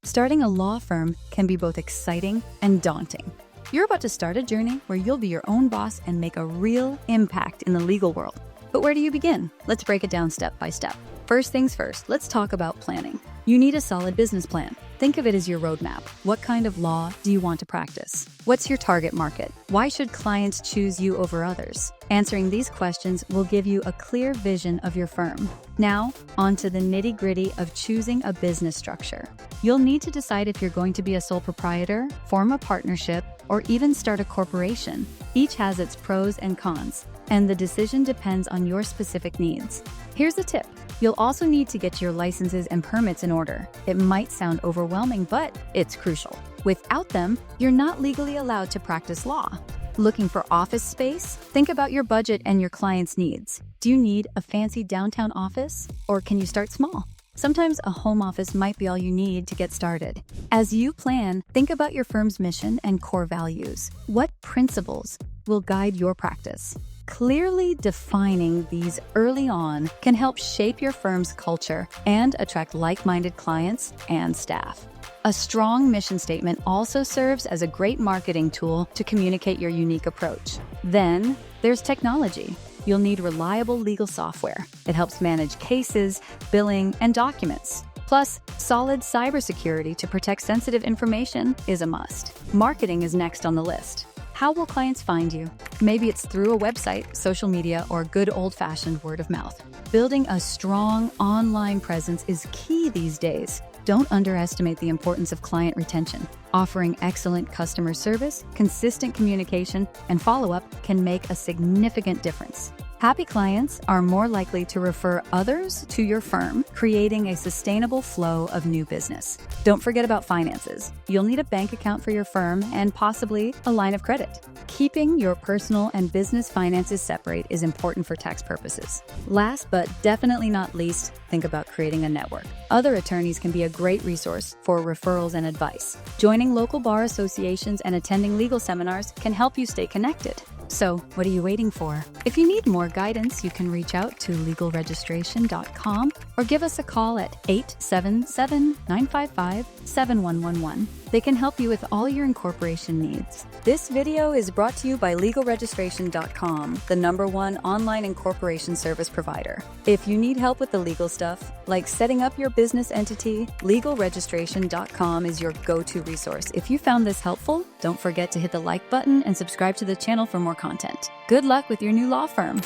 Starting a law firm can be both exciting and daunting. You're about to start a journey where you'll be your own boss and make a real impact in the legal world. But where do you begin? Let's break it down step by step. First things first, let's talk about planning. You need a solid business plan. Think of it as your roadmap. What kind of law do you want to practice? What's your target market? Why should clients choose you over others? Answering these questions will give you a clear vision of your firm. Now, on to the nitty-gritty of choosing a business structure. You'll need to decide if you're going to be a sole proprietor, form a partnership, or even start a corporation. Each has its pros and cons, and the decision depends on your specific needs. Here's a tip. You'll also need to get your licenses and permits in order. It might sound overwhelming, but it's crucial. Without them, you're not legally allowed to practice law. Looking for office space? Think about your budget and your client's needs. Do you need a fancy downtown office, or can you start small? Sometimes a home office might be all you need to get started. As you plan, think about your firm's mission and core values. What principles will guide your practice? Clearly defining these early on can help shape your firm's culture and attract like-minded clients and staff. A strong mission statement also serves as a great marketing tool to communicate your unique approach. Then there's technology. You'll need reliable legal software. It helps manage cases, billing, and documents. Plus, solid cybersecurity to protect sensitive information is a must. Marketing is next on the list. How will clients find you? Maybe it's through a website, social media, or good old-fashioned word of mouth. Building a strong online presence is key these days. Don't underestimate the importance of client retention. Offering excellent customer service, consistent communication, and follow-up can make a significant difference. Happy clients are more likely to refer others to your firm, creating a sustainable flow of new business. Don't forget about finances. You'll need a bank account for your firm and possibly a line of credit. Keeping your personal and business finances separate is important for tax purposes. Last but definitely not least, think about creating a network. Other attorneys can be a great resource for referrals and advice. Joining local bar associations and attending legal seminars can help you stay connected. So, what are you waiting for? If you need more guidance, you can reach out to legalregistration.com or give us a call at 877-955-7111. They can help you with all your incorporation needs. This video is brought to you by legalregistration.com, the #1 online incorporation service provider. If you need help with the legal stuff, like setting up your business entity, legalregistration.com is your go-to resource. If you found this helpful, don't forget to hit the like button and subscribe to the channel for more content. Good luck with your new law firm.